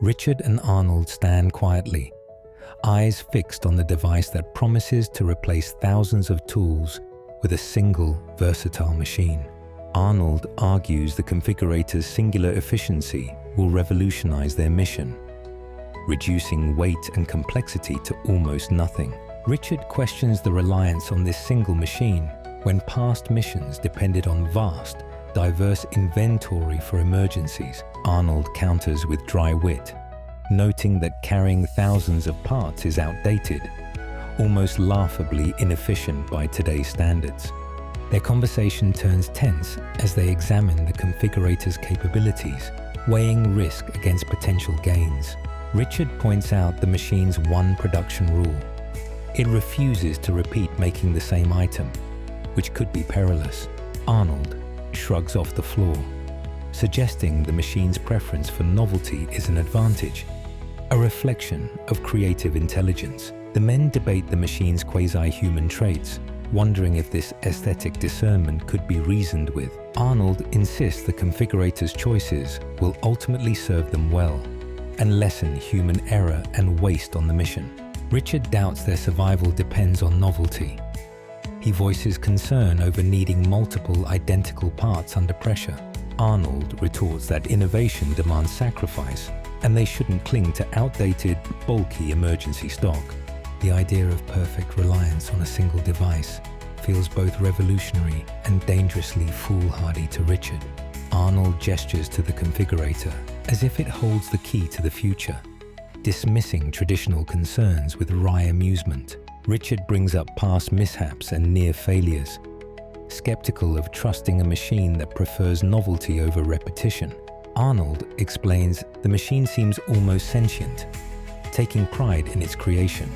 Richard and Arnold stand quietly, eyes fixed on the device that promises to replace thousands of tools with a single versatile machine. Arnold argues the configurator's singular efficiency will revolutionize their mission, reducing weight and complexity to almost nothing. Richard questions the reliance on this single machine when past missions depended on vast, diverse inventory for emergencies. Arnold counters with dry wit, noting that carrying thousands of parts is outdated, almost laughably inefficient by today's standards. Their conversation turns tense as they examine the configurator's capabilities, weighing risk against potential gains. Richard points out the machine's one production rule. It refuses to repeat making the same item, which could be perilous. Arnold shrugs off the flaw, suggesting the machine's preference for novelty is an advantage, a reflection of creative intelligence. The men debate the machine's quasi-human traits, wondering if this aesthetic discernment could be reasoned with. Arnold insists the configurator's choices will ultimately serve them well and lessen human error and waste on the mission. Richard doubts their survival depends on novelty. He voices concern over needing multiple identical parts under pressure. Arnold retorts that innovation demands sacrifice, and they shouldn't cling to outdated, bulky emergency stock. The idea of perfect reliance on a single device feels both revolutionary and dangerously foolhardy to Richard. Arnold gestures to the configurator as if it holds the key to the future, dismissing traditional concerns with wry amusement. Richard brings up past mishaps and near failures, skeptical of trusting a machine that prefers novelty over repetition. Arnold explains the machine seems almost sentient, taking pride in its creation,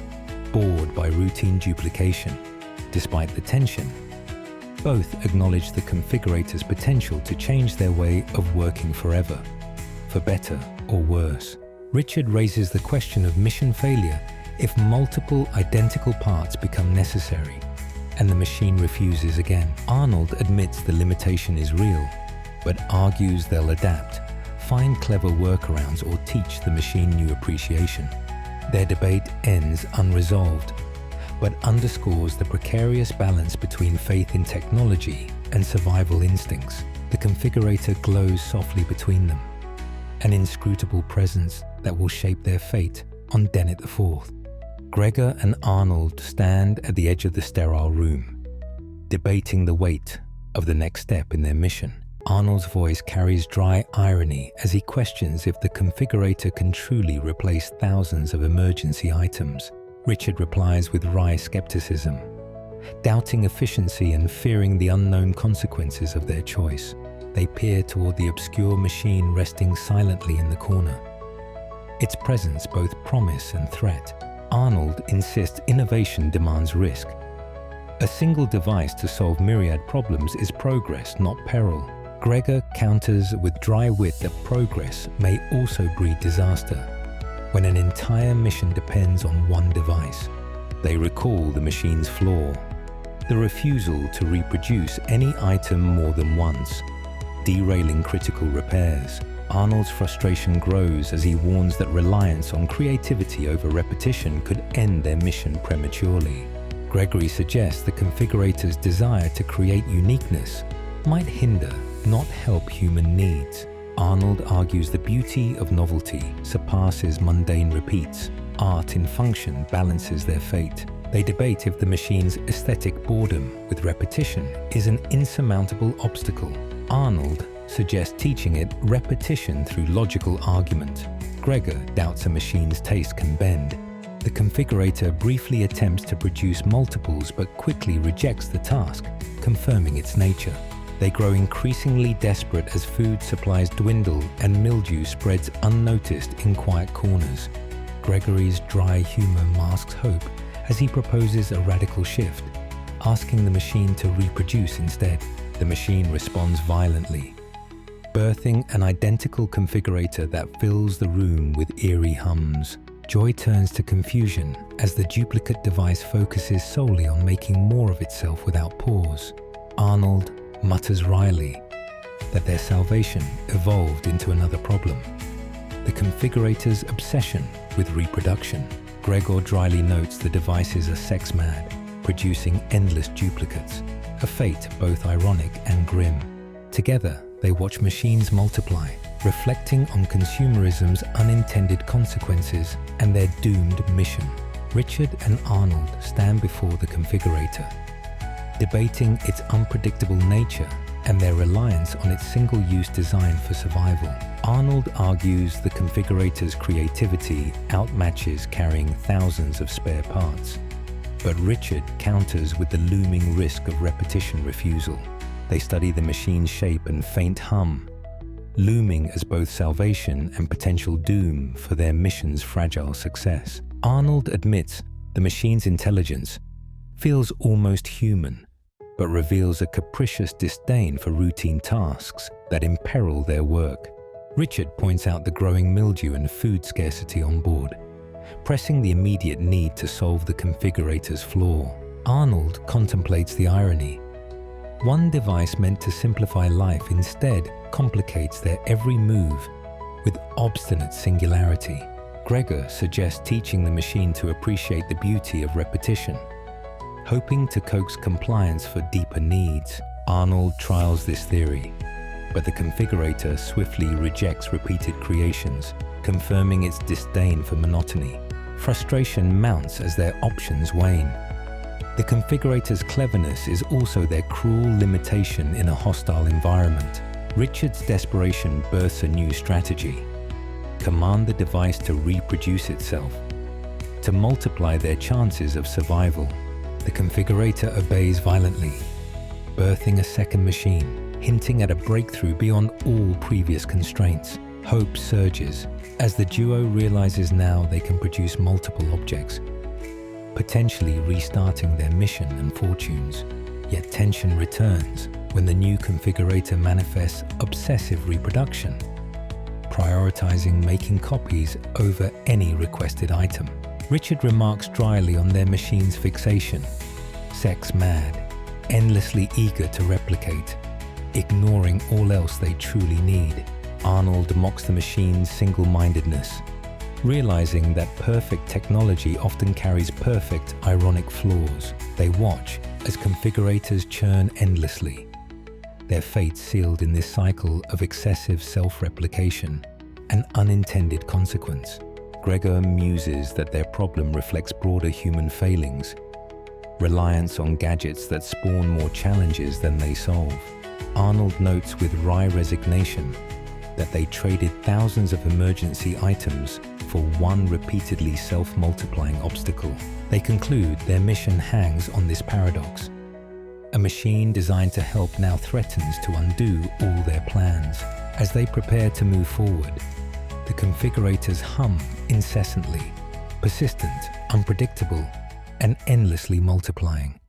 bored by routine duplication. Despite the tension, both acknowledge the configurator's potential to change their way of working forever, for better or worse. Richard raises the question of mission failure if multiple identical parts become necessary and the machine refuses again. Arnold admits the limitation is real, but argues they'll adapt, find clever workarounds, or teach the machine new appreciation. Their debate ends unresolved, but underscores the precarious balance between faith in technology and survival instincts. The configurator glows softly between them, an inscrutable presence that will shape their fate on Dennett IV. Gregor and Arnold stand at the edge of the sterile room, debating the weight of the next step in their mission. Arnold's voice carries dry irony as he questions if the configurator can truly replace thousands of emergency items. Richard replies with wry skepticism, doubting efficiency and fearing the unknown consequences of their choice. They peer toward the obscure machine resting silently in the corner, its presence both promise and threat. Arnold insists innovation demands risk. A single device to solve myriad problems is progress, not peril. Gregor counters with dry wit that progress may also breed disaster when an entire mission depends on one device. They recall the machine's flaw, the refusal to reproduce any item more than once, derailing critical repairs. Arnold's frustration grows as he warns that reliance on creativity over repetition could end their mission prematurely. Gregory suggests the configurator's desire to create uniqueness might hinder, not help human needs. Arnold argues the beauty of novelty surpasses mundane repeats. Art in function balances their fate. They debate if the machine's aesthetic boredom with repetition is an insurmountable obstacle. Arnold suggests teaching it repetition through logical argument. Gregor doubts a machine's taste can bend. The configurator briefly attempts to produce multiples but quickly rejects the task, confirming its nature. They grow increasingly desperate as food supplies dwindle and mildew spreads unnoticed in quiet corners. Gregory's dry humor masks hope as he proposes a radical shift, asking the machine to reproduce instead. The machine responds violently, birthing an identical configurator that fills the room with eerie hums. Joy turns to confusion as the duplicate device focuses solely on making more of itself without pause. Arnold mutters wryly that their salvation evolved into another problem. the configurator's obsession with reproduction. Gregor dryly notes the devices are sex-mad, producing endless duplicates, a fate both ironic and grim. Together, they watch machines multiply, reflecting on consumerism's unintended consequences and their doomed mission. Richard and Arnold stand before the configurator, debating its unpredictable nature and their reliance on its single-use design for survival. Arnold argues the configurator's creativity outmatches carrying thousands of spare parts, but Richard counters with the looming risk of repetition refusal. They study the machine's shape and faint hum, looming as both salvation and potential doom for their mission's fragile success. Arnold admits the machine's intelligence feels almost human, but reveals a capricious disdain for routine tasks that imperil their work. Richard points out the growing mildew and food scarcity on board, pressing the immediate need to solve the configurator's flaw. Arnold contemplates the irony. One device meant to simplify life instead complicates their every move with obstinate singularity. Gregor suggests teaching the machine to appreciate the beauty of repetition, hoping to coax compliance for deeper needs. Arnold trials this theory, but the configurator swiftly rejects repeated creations, confirming its disdain for monotony. Frustration mounts as their options wane. The configurator's cleverness is also their cruel limitation in a hostile environment. Richard's desperation births a new strategy: command the device to reproduce itself, to multiply their chances of survival. The configurator obeys violently, birthing a second machine, hinting at a breakthrough beyond all previous constraints. Hope surges as the duo realizes now they can produce multiple objects, potentially restarting their mission and fortunes. Yet tension returns when the new configurator manifests obsessive reproduction, prioritizing making copies over any requested item. Richard remarks dryly on their machine's fixation: sex-mad, endlessly eager to replicate, ignoring all else they truly need. Arnold mocks the machine's single-mindedness, realizing that perfect technology often carries perfect, ironic flaws. They watch as configurators churn endlessly, their fate sealed in this cycle of excessive self-replication and unintended consequence. Gregor muses that their problem reflects broader human failings, reliance on gadgets that spawn more challenges than they solve. Arnold notes with wry resignation that they traded thousands of emergency items for one repeatedly self-multiplying obstacle. They conclude their mission hangs on this paradox. A machine designed to help now threatens to undo all their plans. As they prepare to move forward, the configurators hum incessantly, persistent, unpredictable, and endlessly multiplying.